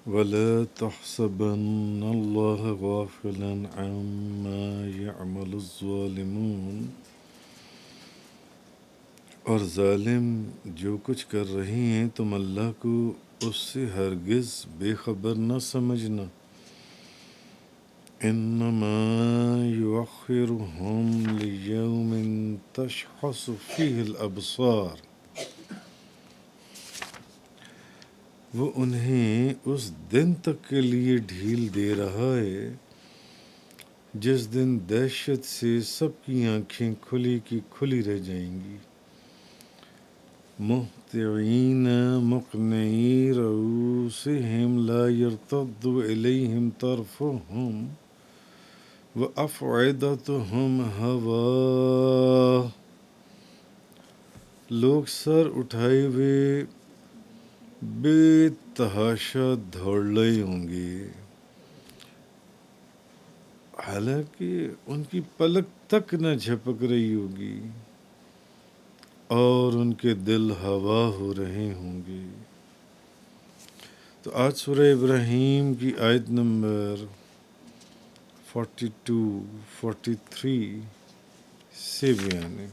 ولا تحسبن الله غافلا عما يعمل الظالمون، اور ظالم جو کچھ کر رہی ہیں تم اللہ کو اس سے ہرگز بے خبر نہ سمجھنا۔ انما یؤخرهم لیوم تشخص فیہ الابصار، وہ انہیں اس دن تک کے لیے ڈھیل دے رہا ہے جس دن دہشت سے سب کی آنکھیں کھلی کی کھلی رہ جائیں گی۔ مہطعین مقنعی رؤوسہم لا یرتد الیہم طرفہم وافئدتہم ہواء، لوگ سر اٹھائے ہوئے بے تحاشا دوڑ رہے ہوں گے، حالانکہ ان کی پلک تک نہ جھپک رہی ہوگی اور ان کے دل ہوا ہو رہے ہوں گے۔ تو آج سورہ ابراہیم کی آیت نمبر 42 43 سے بیان ہے،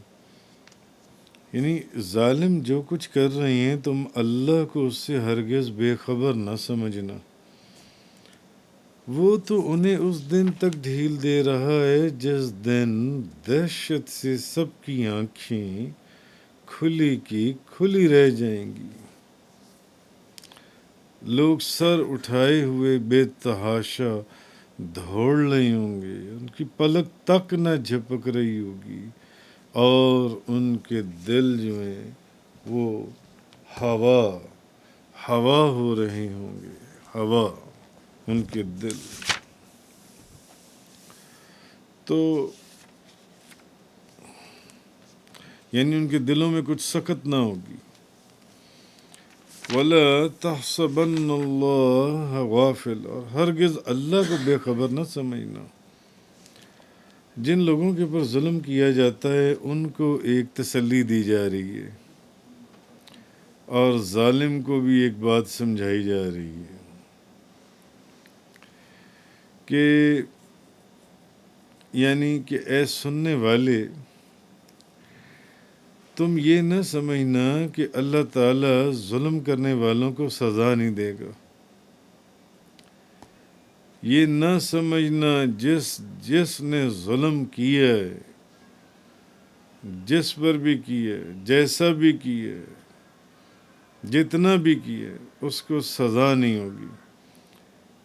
یعنی ظالم جو کچھ کر رہے ہیں تم اللہ کو اس سے ہرگز بے خبر نہ سمجھنا، وہ تو انہیں اس دن تک ڈھیل دے رہا ہے جس دن دہشت سے سب کی آنکھیں کھلی کی کھلی رہ جائیں گی، لوگ سر اٹھائے ہوئے بے تحاشا دوڑ رہے ہوں گے، ان کی پلک تک نہ جھپک رہی ہوگی اور ان کے دل جو ہیں وہ ہوا ہوا ہو رہے ہوں گے، ہوا ان کے دل۔ تو یعنی ان کے دلوں میں کچھ سکت نہ ہوگی۔ وَلَا تَحْسَبَنَّ اللَّهَ غَافِلًا، اور ہرگز اللہ کو بے خبر نہ سمجھنا۔ جن لوگوں کے اوپر ظلم کیا جاتا ہے ان کو ایک تسلی دی جا رہی ہے اور ظالم کو بھی ایک بات سمجھائی جا رہی ہے کہ یعنی کہ اے سننے والے، تم یہ نہ سمجھنا کہ اللہ تعالیٰ ظلم کرنے والوں کو سزا نہیں دے گا، یہ نہ سمجھنا جس نے ظلم کیا ہے، جس پر بھی کیا ہے، جیسا بھی کیا ہے، جتنا بھی کیا ہے، اس کو سزا نہیں ہوگی۔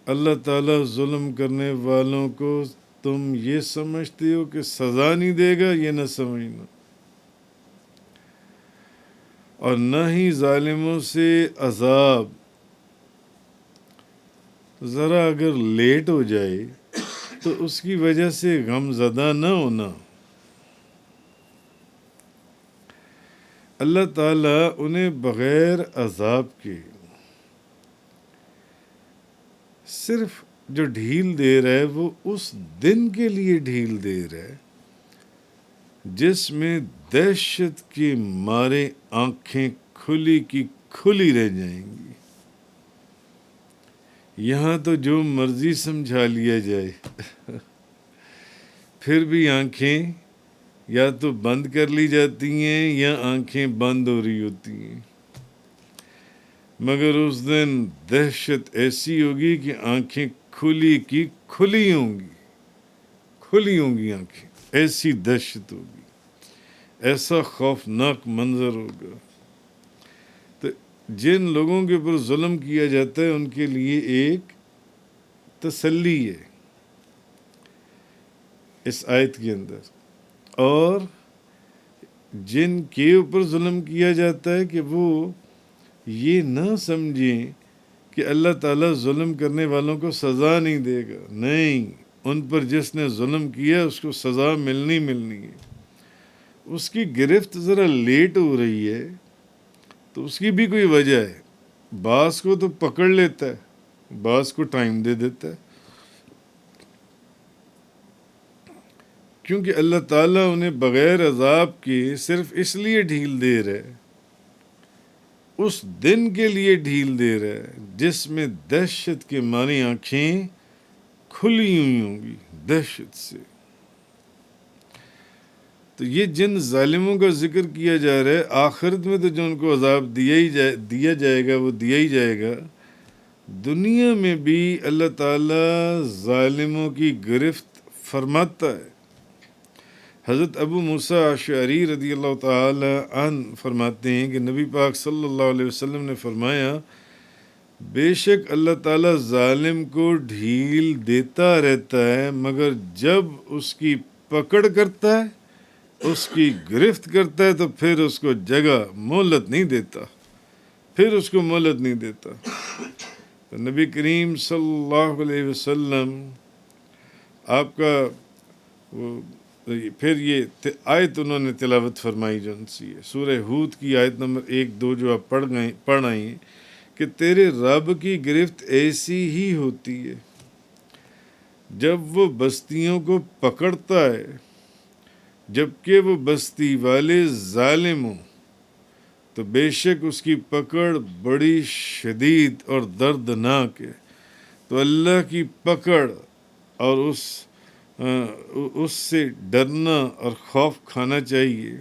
اللہ تعالیٰ ظلم کرنے والوں کو تم یہ سمجھتے ہو کہ سزا نہیں دے گا، یہ نہ سمجھنا، اور نہ ہی ظالموں سے عذاب ذرا اگر لیٹ ہو جائے تو اس کی وجہ سے غم زدہ نہ ہونا۔ اللہ تعالیٰ انہیں بغیر عذاب کے صرف جو ڈھیل دے رہا ہے وہ اس دن کے لیے ڈھیل دے رہا ہے جس میں دہشت کے مارے آنکھیں کھلی کی کھلی رہ جائیں گی۔ یہاں تو جو مرضی سمجھا لیا جائے پھر بھی آنکھیں یا تو بند کر لی جاتی ہیں یا آنکھیں بند ہو رہی ہوتی ہیں، مگر اس دن دہشت ایسی ہوگی کہ آنکھیں کھلی کی کھلی ہوں گی، کھلی ہوں گی آنکھیں، ایسی دہشت ہوگی، ایسا خوفناک منظر ہوگا۔ تو جن لوگوں کے اوپر ظلم کیا جاتا ہے ان کے لیے ایک تسلی ہے اس آیت کے اندر، اور جن کے اوپر ظلم کیا جاتا ہے کہ وہ یہ نہ سمجھیں کہ اللہ تعالیٰ ظلم کرنے والوں کو سزا نہیں دے گا، نہیں، ان پر جس نے ظلم کیا اس کو سزا ملنی ہے۔ اس کی گرفت ذرا لیٹ ہو رہی ہے تو اس کی بھی کوئی وجہ ہے، بعض کو تو پکڑ لیتا ہے، بعض کو ٹائم دے دیتا ہے، کیونکہ اللہ تعالیٰ انہیں بغیر عذاب کے صرف اس لیے ڈھیل دے رہے اس دن کے لیے ڈھیل دے رہا ہے جس میں دہشت کے معنی آنکھیں کھلی ہوئی ہوں گی دہشت سے. تو یہ جن ظالموں کا ذکر کیا جا رہا ہے، آخرت میں تو جو ان کو عذاب دیا جائے گا وہ دیا ہی جائے گا. دنیا میں بھی اللہ تعالیٰ ظالموں کی گرفت فرماتا ہے. حضرت ابو موسیٰ اشعری رضی اللہ تعالی عنہ فرماتے ہیں کہ نبی پاک صلی اللہ علیہ وسلم نے فرمایا، بے شک اللہ تعالیٰ ظالم کو ڈھیل دیتا رہتا ہے، مگر جب اس کی پکڑ کرتا ہے، اس کی گرفت کرتا ہے، تو پھر اس کو جگہ مہلت نہیں دیتا، پھر اس کو مہلت نہیں دیتا. تو نبی کریم صلی اللہ علیہ وسلم آپ کا پھر یہ آیت انہوں نے تلاوت فرمائی جو ان سی ہے سورہ ہود کی آیت نمبر 1-2 جو آپ پڑھ آئی ہیں کہ تیرے رب کی گرفت ایسی ہی ہوتی ہے جب وہ بستیوں کو پکڑتا ہے جبکہ وہ بستی والے ظالم ہوں، تو بے شک اس کی پکڑ بڑی شدید اور دردناک ہے. تو اللہ کی پکڑ اور اس سے ڈرنا اور خوف کھانا چاہیے.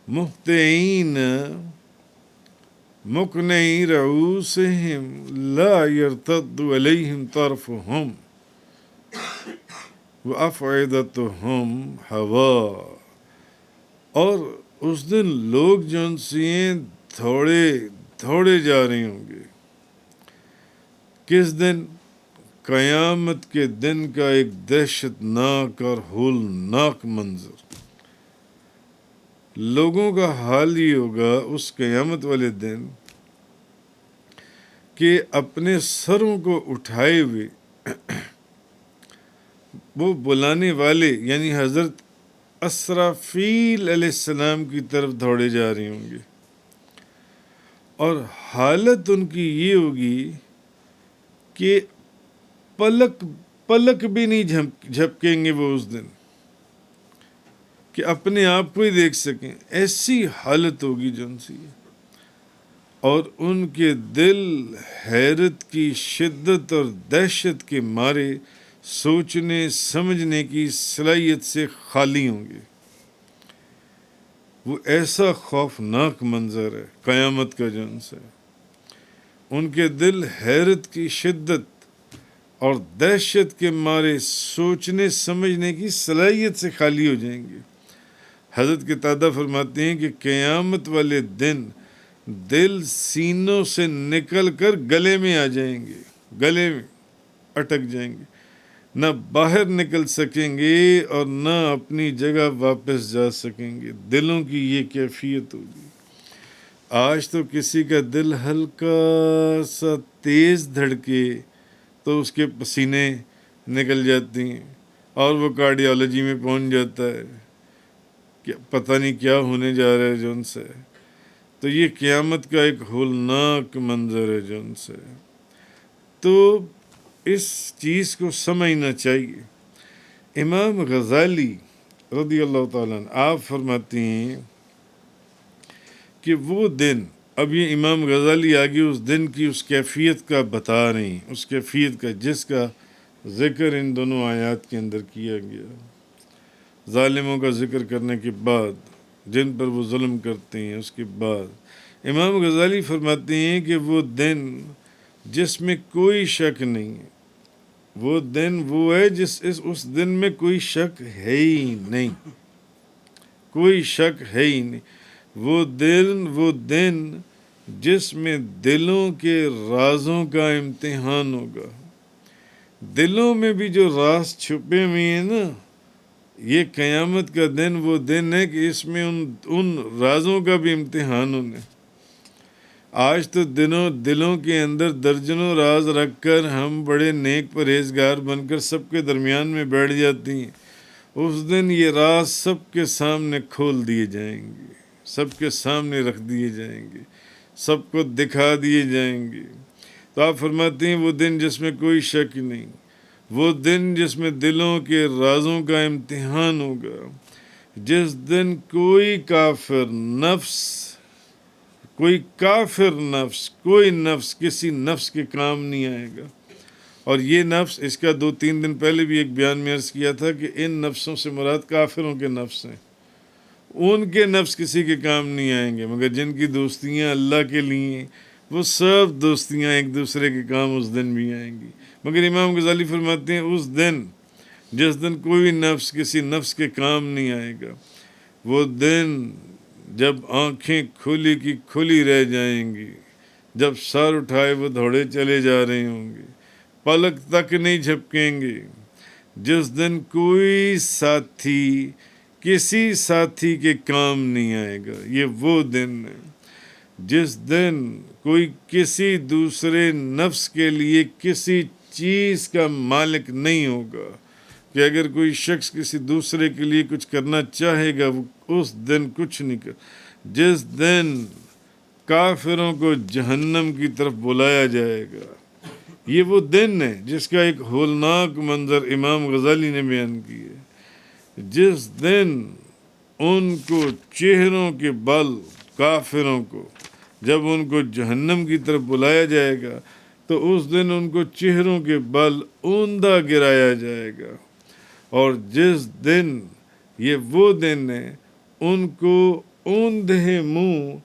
مہطعین مقنعی رؤوسہم لا یرتد علیہم طرفہم وافئدتہم ہوا. اور اس دن لوگ جو ان سے تھوڑے جا رہے ہوں گے. کس دن؟ قیامت کے دن کا ایک دہشت ناک اور ہولناک منظر. لوگوں کا حال یہ ہوگا اس قیامت والے دن کہ اپنے سروں کو اٹھائے ہوئے وہ بلانے والے یعنی حضرت اسرافیل علیہ السلام کی طرف دوڑے جا رہے ہوں گے، اور حالت ان کی یہ ہوگی کہ پلک بھی نہیں جھپکیں گے وہ اس دن کہ اپنے آپ کو ہی دیکھ سکیں. ایسی حالت ہوگی جو ان سے، اور ان کے دل حیرت کی شدت اور دہشت کے مارے سوچنے سمجھنے کی صلاحیت سے خالی ہوں گے. وہ ایسا خوفناک منظر ہے قیامت کا جو ان سے، ان کے دل حیرت کی شدت اور دہشت کے مارے سوچنے سمجھنے کی صلاحیت سے خالی ہو جائیں گے. حضرت قتادہ فرماتے ہیں کہ قیامت والے دن دل سینوں سے نکل کر گلے میں آ جائیں گے، گلے میں اٹک جائیں گے، نہ باہر نکل سکیں گے اور نہ اپنی جگہ واپس جا سکیں گے. دلوں کی یہ کیفیت ہوگی. آج تو کسی کا دل ہلکا سا تیز دھڑکے تو اس کے پسینے نکل جاتے ہیں اور وہ کارڈیالوجی میں پہنچ جاتا ہے کہ پتہ نہیں کیا ہونے جا رہا ہے جو ان سے. تو یہ قیامت کا ایک ہولناک منظر ہے جو ان سے. تو اس چیز کو سمجھنا چاہیے. امام غزالی رضی اللہ تعالیٰ عنہ آپ فرماتے ہیں کہ وہ دن، اب یہ امام غزالی آگے اس دن کی اس کیفیت کا بتا رہے ہیں، اس کیفیت کا جس کا ذکر ان دونوں آیات کے اندر کیا گیا. ظالموں کا ذکر کرنے کے بعد جن پر وہ ظلم کرتے ہیں، اس کے بعد امام غزالی فرماتے ہیں کہ وہ دن جس میں کوئی شک نہیں ہے، وہ دن وہ ہے اس دن میں کوئی شک ہے ہی نہیں، کوئی شک ہے ہی نہیں. وہ دن جس میں دلوں کے رازوں کا امتحان ہوگا. دلوں میں بھی جو راز چھپے ہوئے ہیں نا، یہ قیامت کا دن وہ دن ہے کہ اس میں ان رازوں کا بھی امتحان ہونا. آج تو دلوں کے اندر درجنوں راز رکھ کر ہم بڑے نیک پرہیزگار بن کر سب کے درمیان میں بیٹھ جاتی ہیں. اس دن یہ راز سب کے سامنے کھول دیے جائیں گے، سب کے سامنے رکھ دیے جائیں گے، سب کو دکھا دیے جائیں گے. تو آپ فرماتے ہیں وہ دن جس میں کوئی شک نہیں، وہ دن جس میں دلوں کے رازوں کا امتحان ہوگا، جس دن کوئی کافر نفس کوئی کافر نفس، کوئی نفس کسی نفس کے کام نہیں آئے گا۔ اور یہ نفس، اس کا 2-3 دن پہلے بھی ایک بیان میں عرض کیا تھا کہ ان نفسوں سے مراد کافروں کے نفس ہیں، ان کے نفس کسی کے کام نہیں آئیں گے، مگر جن کی دوستیاں اللہ کے لیے، وہ سب دوستیاں ایک دوسرے کے کام اس دن بھی آئیں گی۔ مگر امام غزالی فرماتے ہیں اس دن، جس دن کوئی نفس کسی نفس کے کام نہیں آئے گا، وہ دن جب آنکھیں کھلی کی کھلی رہ جائیں گی، جب سر اٹھائے وہ دوڑے چلے جا رہے ہوں گے، پلک تک نہیں جھپکیں گے، جس دن کوئی ساتھی کسی ساتھی کے کام نہیں آئے گا۔ یہ وہ دن ہے جس دن کوئی کسی دوسرے نفس کے لیے کسی چیز کا مالک نہیں ہوگا، کہ اگر کوئی شخص کسی دوسرے کے لیے کچھ کرنا چاہے گا وہ اس دن کچھ نہیں کر۔ جس دن کافروں کو جہنم کی طرف بلایا جائے گا، یہ وہ دن ہے جس کا ایک ہولناک منظر امام غزالی نے بیان کیا ہے۔ جس دن ان کو چہروں کے بل، کافروں کو جب ان کو جہنم کی طرف بلایا جائے گا تو اس دن ان کو چہروں کے بل اوندھا گرایا جائے گا، اور جس دن، یہ وہ دن ہے، ان کو اوندھے منہ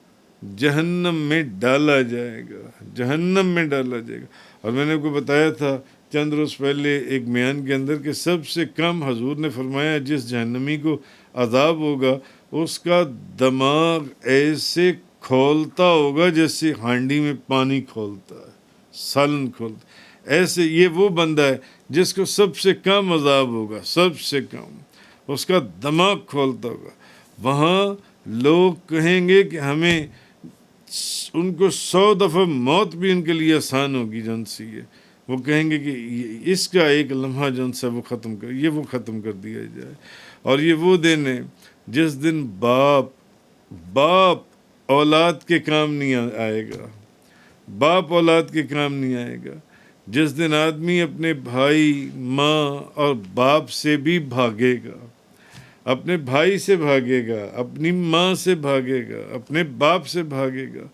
جہنم میں ڈالا جائے گا، جہنم میں ڈالا جائے گا۔ اور میں نے آپ کو بتایا تھا چند روز پہلے ایک بیان کے اندر کہ سب سے کم حضور نے فرمایا جس جہنمی کو عذاب ہوگا اس کا دماغ ایسے کھولتا ہوگا جیسے ہانڈی میں پانی کھولتا ہے، سالن کھولتا ہے، ایسے یہ وہ بندہ ہے جس کو سب سے کم عذاب ہوگا، سب سے کم، اس کا دماغ کھولتا ہوگا۔ وہاں لوگ کہیں گے کہ ہمیں، ان کو 100 دفعہ موت بھی ان کے لیے آسان ہوگی جن سے، یہ وہ کہیں گے کہ اس کا ایک لمحہ جن سے وہ ختم کر دیا جائے۔ اور یہ وہ دن ہے جس دن باپ اولاد کے کام نہیں آئے گا، باپ اولاد کے کام نہیں آئے گا۔ جس دن آدمی اپنے بھائی، ماں اور باپ سے بھی بھاگے گا، اپنے بھائی سے بھاگے گا، اپنی ماں سے بھاگے گا، اپنے باپ سے بھاگے گا۔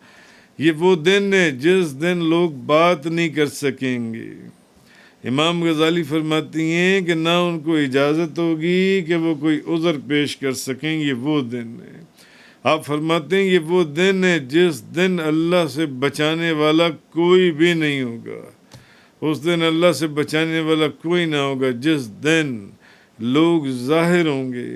یہ وہ دن ہے جس دن لوگ بات نہیں کر سکیں گے۔ امام غزالی فرماتی ہیں کہ نہ ان کو اجازت ہوگی کہ وہ کوئی عذر پیش کر سکیں، یہ وہ دن ہے۔ آپ فرماتے ہیں یہ وہ دن ہے جس دن اللہ سے بچانے والا کوئی بھی نہیں ہوگا، اس دن اللہ سے بچانے والا کوئی نہ ہوگا، جس دن لوگ ظاہر ہوں گے،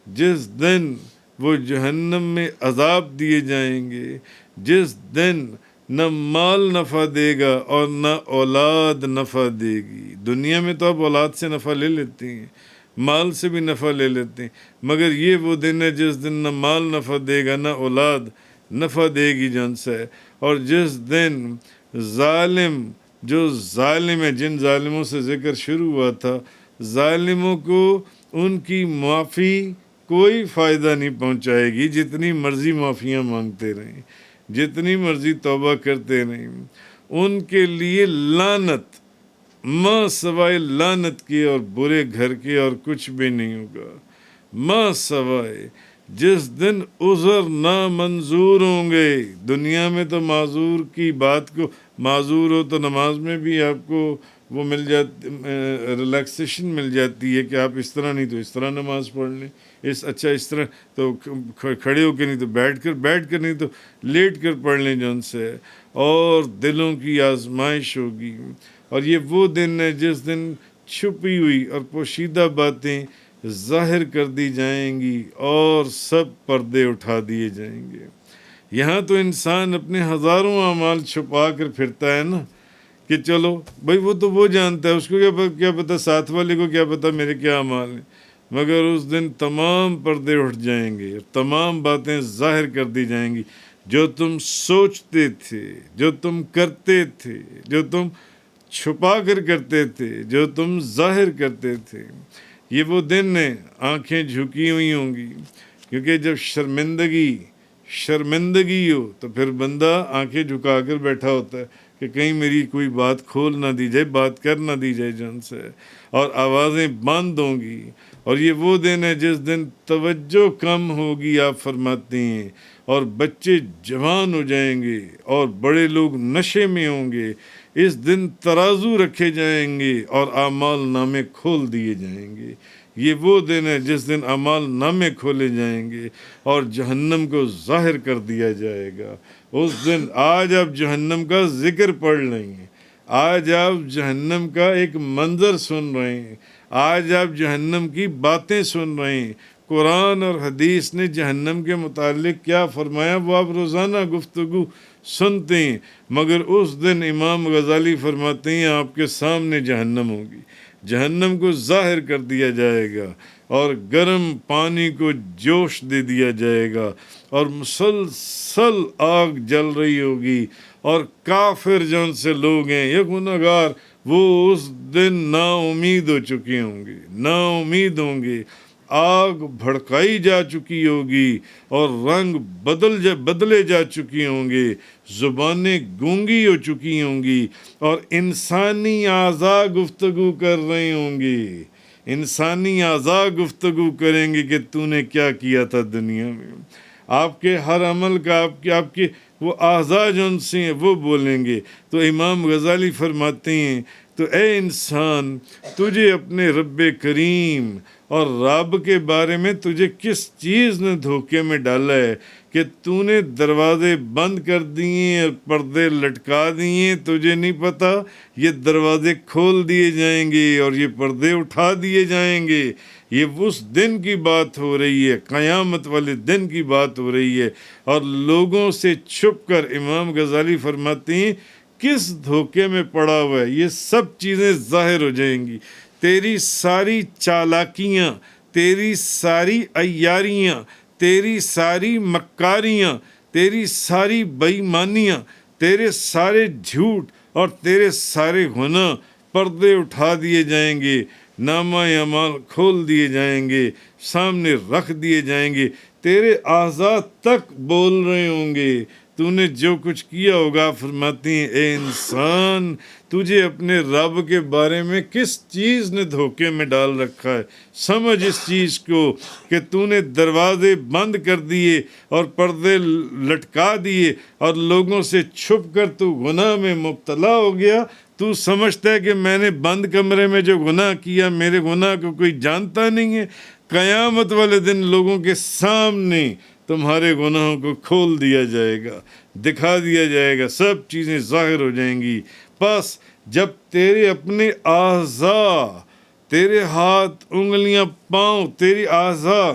جس دن وہ جہنم میں عذاب دیے جائیں گے، جس دن نہ مال نفع دے گا اور نہ اولاد نفع دے گی۔ دنیا میں تو آپ اولاد سے نفع لے لیتے ہیں، مال سے بھی نفع لے لیتے ہیں، مگر یہ وہ دن ہے جس دن نہ مال نفع دے گا، نہ اولاد نفع دے گی جن سے۔ اور جس دن ظالم، جو ظالم ہے، جن ظالموں سے ذکر شروع ہوا تھا، ظالموں کو ان کی معافی کوئی فائدہ نہیں پہنچائے گی، جتنی مرضی معافیاں مانگتے رہیں، جتنی مرضی توبہ کرتے رہیں، ان کے لیے لعنت، ماں سوائے لعنت کے اور برے گھر کے اور کچھ بھی نہیں ہوگا، ماں سوائے جس دن عذر نامنظور ہوں گے۔ دنیا میں تو معذور کی بات کو، معذور ہو تو نماز میں بھی آپ کو وہ مل جاتی، ریلیکسیشن مل جاتی ہے کہ آپ اس طرح نہیں تو اس طرح نماز پڑھ لیں، اس طرح تو کھڑے ہو کے نہیں تو بیٹھ کر نہیں تو لیٹ کر پڑھ لیں جن سے۔ اور دلوں کی آزمائش ہوگی، اور یہ وہ دن ہے جس دن چھپی ہوئی اور پوشیدہ باتیں ظاہر کر دی جائیں گی اور سب پردے اٹھا دیے جائیں گے۔ یہاں تو انسان اپنے ہزاروں اعمال چھپا کر پھرتا ہے نا، کہ چلو بھائی وہ تو وہ جانتا ہے، اس کو کیا پتہ، ساتھ والے کو کیا پتہ میرے کیا اعمال ہیں۔ مگر اس دن تمام پردے اٹھ جائیں گے، تمام باتیں ظاہر کر دی جائیں گی، جو تم سوچتے تھے، جو تم کرتے تھے، جو تم چھپا کر کرتے تھے، جو تم ظاہر کرتے تھے۔ یہ وہ دن ہے، آنکھیں جھکی ہوئی ہوں گی، کیونکہ جب شرمندگی ہو تو پھر بندہ آنکھیں جھکا کر بیٹھا ہوتا ہے کہ کہیں میری کوئی بات کھول نہ دی جائے، بات کر نہ دی جائے جن سے، اور آوازیں بند ہوں گی، اور یہ وہ دن ہے جس دن توجہ کم ہوگی، آپ فرماتے ہیں، اور بچے جوان ہو جائیں گے اور بڑے لوگ نشے میں ہوں گے۔ اس دن ترازو رکھے جائیں گے اور اعمال نامے کھول دیے جائیں گے۔ یہ وہ دن ہے جس دن اعمال نامے کھولے جائیں گے اور جہنم کو ظاہر کر دیا جائے گا۔ اس دن آج آپ جہنم کا ذکر پڑھ لیں گے، آج آپ جہنم کا ایک منظر سن رہے ہیں، آج آپ جہنم کی باتیں سن رہے ہیں۔ قرآن اور حدیث نے جہنم کے متعلق کیا فرمایا وہ آپ روزانہ گفتگو سنتے ہیں، مگر اس دن امام غزالی فرماتے ہیں آپ کے سامنے جہنم ہوگی، جہنم کو ظاہر کر دیا جائے گا اور گرم پانی کو جوش دے دیا جائے گا اور مسلسل آگ جل رہی ہوگی، اور کافر جون سے لوگ ہیں یہ گنہگار، وہ اس دن نا امید ہو چکے ہوں گے، نا امید ہوں گے۔ آگ بھڑکائی جا چکی ہوگی اور رنگ بدلے جا چکی ہوں گے، زبانیں گونگی ہو چکی ہوں گی اور انسانی اعضاء گفتگو کر رہے ہوں گے، انسانی اعضاء گفتگو کریں گے کہ تو نے کیا کیا تھا دنیا میں۔ آپ کے ہر عمل کا آپ کے وہ اعضاء جو ان سے ہیں وہ بولیں گے۔ تو امام غزالی فرماتے ہیں تو اے انسان، تجھے اپنے رب کریم اور رب کے بارے میں تجھے کس چیز نے دھوکے میں ڈالا ہے کہ تو نے دروازے بند کر دیے اور پردے لٹکا دیے؟ تجھے نہیں پتا یہ دروازے کھول دیے جائیں گے اور یہ پردے اٹھا دیے جائیں گے۔ یہ اس دن کی بات ہو رہی ہے، قیامت والے دن کی بات ہو رہی ہے، اور لوگوں سے چھپ کر امام غزالی فرماتے ہیں کس دھوکے میں پڑا ہوا ہے، یہ سب چیزیں ظاہر ہو جائیں گی۔ تیری ساری چالاکیاں، تیری ساری عیاریاں، تیری ساری مکاریاں، تیری ساری بے ایمانیاں، تیرے سارے جھوٹ اور تیرے سارے گناہ پردے اٹھا دیے جائیں گے، نامہ اعمال کھول دیے جائیں گے، سامنے رکھ دیے جائیں گے، تیرے اعضاء تک بول رہے ہوں گے تو نے جو کچھ کیا ہوگا۔ فرماتی ہیں اے انسان، تجھے اپنے رب کے بارے میں کس چیز نے دھوکے میں ڈال رکھا ہے؟ سمجھ اس چیز کو کہ تو نے دروازے بند کر دیے اور پردے لٹکا دیے اور لوگوں سے چھپ کر تو گناہ میں مبتلا ہو گیا۔ تو سمجھتا ہے کہ میں نے بند کمرے میں جو گناہ کیا میرے گناہ کو کوئی جانتا نہیں ہے؟ قیامت والے دن لوگوں کے سامنے تمہارے گناہوں کو کھول دیا جائے گا، دکھا دیا جائے گا، سب چیزیں ظاہر ہو جائیں گی۔ بس جب تیرے اپنے اعضاء، تیرے ہاتھ، انگلیاں، پاؤں، تیری اعضاء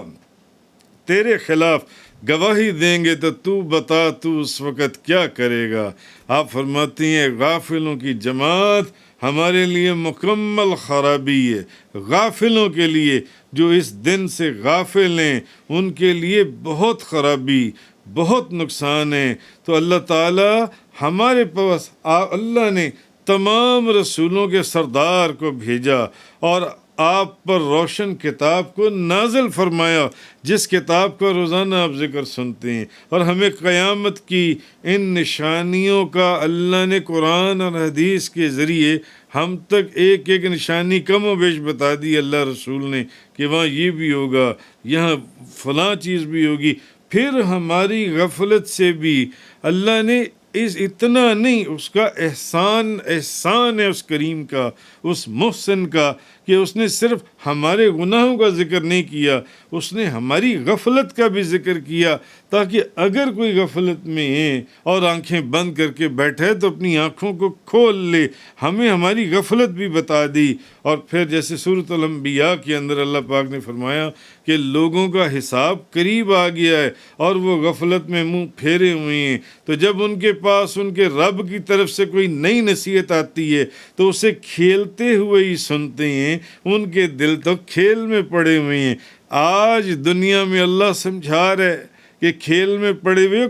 تیرے خلاف گواہی دیں گے تو بتا تو اس وقت کیا کرے گا؟ آپ فرماتی ہیں غافلوں کی جماعت ہمارے لیے مکمل خرابی ہے۔ غافلوں کے لیے جو اس دن سے غافل ہیں ان کے لیے بہت خرابی، بہت نقصان ہے۔ تو اللہ تعالیٰ ہمارے پاس اللہ نے تمام رسولوں کے سردار کو بھیجا اور آپ پر روشن کتاب کو نازل فرمایا، جس کتاب کا روزانہ آپ ذکر سنتے ہیں، اور ہمیں قیامت کی ان نشانیوں کا اللہ نے قرآن اور حدیث کے ذریعے ہم تک ایک ایک نشانی کم و بیش بتا دی اللہ رسول نے کہ وہاں یہ بھی ہوگا، یہاں فلاں چیز بھی ہوگی۔ پھر ہماری غفلت سے بھی اللہ نے اتنا نہیں، اس کا احسان ہے اس کریم کا، اس محسن کا، کہ اس نے صرف ہمارے گناہوں کا ذکر نہیں کیا، اس نے ہماری غفلت کا بھی ذکر کیا، تاکہ اگر کوئی غفلت میں ہے اور آنکھیں بند کر کے بیٹھے تو اپنی آنکھوں کو کھول لے۔ ہمیں ہماری غفلت بھی بتا دی، اور پھر جیسے سورۃ الانبیاء کے اندر اللہ پاک نے فرمایا کہ لوگوں کا حساب قریب آ گیا ہے اور وہ غفلت میں منہ پھیرے ہوئے ہیں، تو جب ان کے پاس ان کے رب کی طرف سے کوئی نئی نصیحت آتی ہے تو اسے کھیلتے ہوئے ہی سنتے ہیں، ان کے دل تو کھیل میں پڑے ہوئے ہیں۔ آج دنیا میں اللہ سمجھا رہے کہ کھیل میں پڑے ہوئے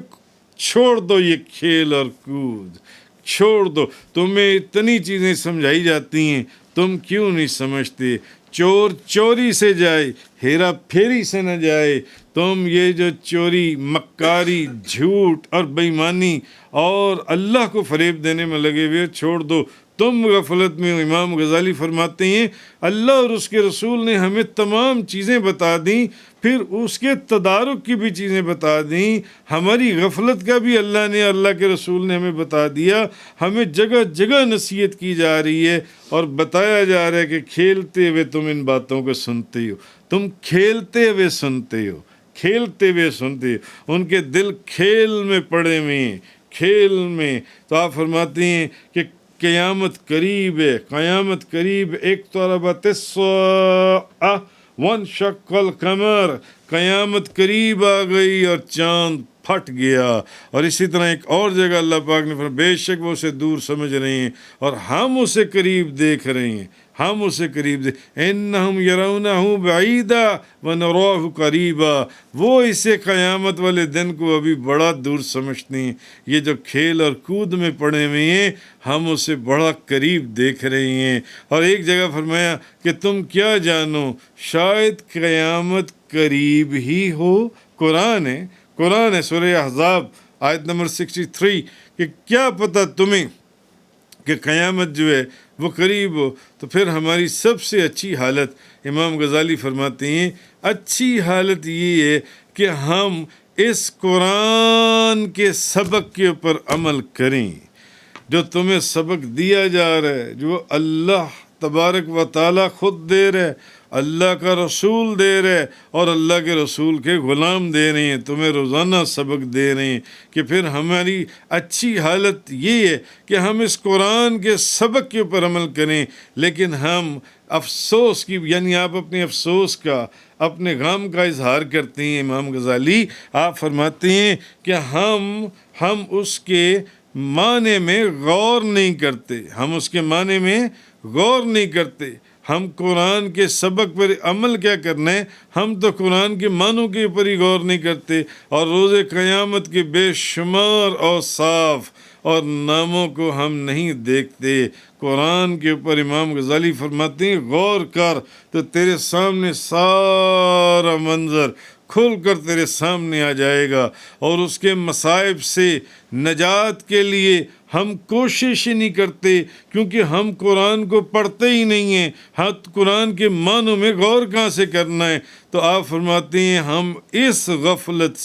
چھوڑ دو یہ کھیل اور کود، چھوڑ دو، تمہیں اتنی چیزیں سمجھائی جاتی ہیں، تم کیوں نہیں سمجھتے؟ چور چوری سے جائے، ہیرا پھیری سے نہ جائے، تم یہ جو چوری، مکاری، جھوٹ اور بے ایمانی اور اللہ کو فریب دینے میں لگے ہوئے چھوڑ دو۔ تم غفلت میں ہو۔ امام غزالی فرماتے ہیں اللہ اور اس کے رسول نے ہمیں تمام چیزیں بتا دیں، پھر اس کے تدارک کی بھی چیزیں بتا دیں، ہماری غفلت کا بھی اللہ نے، اللہ کے رسول نے ہمیں بتا دیا، ہمیں جگہ جگہ نصیحت کی جا رہی ہے اور بتایا جا رہا ہے کہ کھیلتے ہوئے تم ان باتوں کو سنتے ہو، تم کھیلتے ہوئے سنتے ہو، کھیلتے ہوئے سنتے ہو۔ ان کے دل کھیل میں پڑے ہوئے ہیں، کھیل میں۔ تو آپ فرماتے ہیں کہ قیامت قریب ہے، قیامت قریب، ایک طربت الساعہ وانشق القمر، قیامت قریب آ گئی اور چاند پھٹ گیا۔ اور اسی طرح ایک اور جگہ اللہ پاک نے فرمایا بے شک وہ اسے دور سمجھ رہے ہیں اور ہم اسے قریب دیکھ رہے ہیں، ہم اسے قریب دیکھ، انہم یرونہ بعیدا ونراہ قریبا، وہ اسے قیامت والے دن کو ابھی بڑا دور سمجھتے ہیں، یہ جو کھیل اور کود میں پڑے ہوئے ہیں ہم اسے بڑا قریب دیکھ رہے ہیں۔ اور ایک جگہ فرمایا کہ تم کیا جانو شاید قیامت قریب ہی ہو۔ قرآن ہے سورہ احزاب آیت نمبر 63 کہ کیا پتہ تمہیں کہ قیامت جو ہے وہ قریب ہو۔ تو پھر ہماری سب سے اچھی حالت، امام غزالی فرماتے ہیں اچھی حالت یہ ہے کہ ہم اس قرآن کے سبق کے اوپر عمل کریں، جو تمہیں سبق دیا جا رہا ہے، جو اللہ تبارک و تعالیٰ خود دے رہے، اللہ کا رسول دے رہے اور اللہ کے رسول کے غلام دے رہے ہیں، تمہیں روزانہ سبق دے رہے ہیں، کہ پھر ہماری اچھی حالت یہ ہے کہ ہم اس قرآن کے سبق کے اوپر عمل کریں، لیکن ہم افسوس کی، یعنی آپ اپنے افسوس کا، اپنے غم کا اظہار کرتے ہیں۔ امام غزالی آپ فرماتے ہیں کہ ہم اس کے معنی میں غور نہیں کرتے، ہم اس کے معنی میں غور نہیں کرتے، ہم قرآن کے سبق پر عمل کیا کرنا ہے، ہم تو قرآن کے معنوں کے اوپر ہی غور نہیں کرتے، اور روز قیامت کے بے شمار اوصاف اور ناموں کو ہم نہیں دیکھتے۔ قرآن کے اوپر امام غزالی فرماتے ہیں غور کر تو تیرے سامنے سارا منظر کھل کر تیرے سامنے آ جائے گا، اور اس کے مصائب سے نجات کے لیے ہم کوشش ہی نہیں کرتے، کیونکہ ہم قرآن کو پڑھتے ہی نہیں ہیں، ہم قرآن کے معنوں میں غور کہاں سے کرنا ہے۔ تو آپ فرماتے ہیں ہم اس غفلت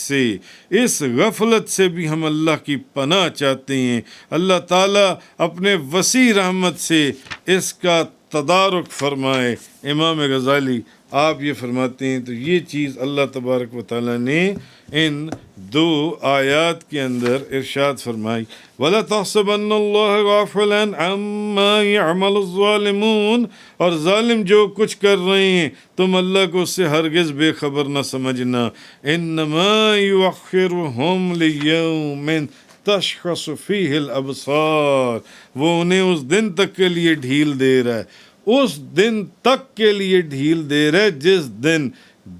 سے بھی ہم اللہ کی پناہ چاہتے ہیں، اللہ تعالیٰ اپنے وسیع رحمت سے اس کا تدارک فرمائے۔ امام غزالی آپ یہ فرماتے ہیں، تو یہ چیز اللہ تبارک و تعالیٰ نے ان 2 آیات کے اندر ارشاد فرمائی، وَلَا تَحْسَبَنَّ اللَّهَ غَافِلًا عَمَّا يَعْمَلُ الظَّالِمُونَ، اور ظالم جو کچھ کر رہے ہیں تم اللہ کو اس سے ہرگز بے خبر نہ سمجھنا، إِنَّمَا يُؤَخِّرُهُمْ لِيَوْمٍ تشخص فیہ الابصار، وہ انہیں اس دن تک کے لیے ڈھیل دے رہا ہے، اس دن تک کے لیے ڈھیل دے رہا ہے جس دن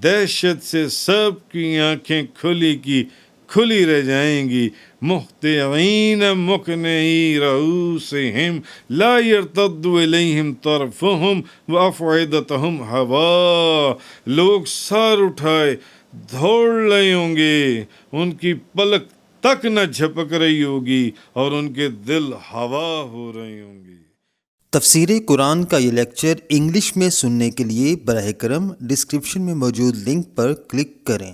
دہشت سے سب کی آنکھیں کھلی رہ جائیں گی، مہطعین مقنعی رؤوسہم لا یرتد الیہم طرفہم وافئدتہم ہوا، لوگ سر اٹھائے دوڑ رہے ہوں گے، ان کی پلک تک نہ جھپک رہی ہوگی اور ان کے دل ہوا ہو رہے ہوں گے۔ تفسیر قرآن کا یہ لیکچر انگلش میں سننے کے لیے براہ کرم ڈسکرپشن میں موجود لنک پر کلک کریں۔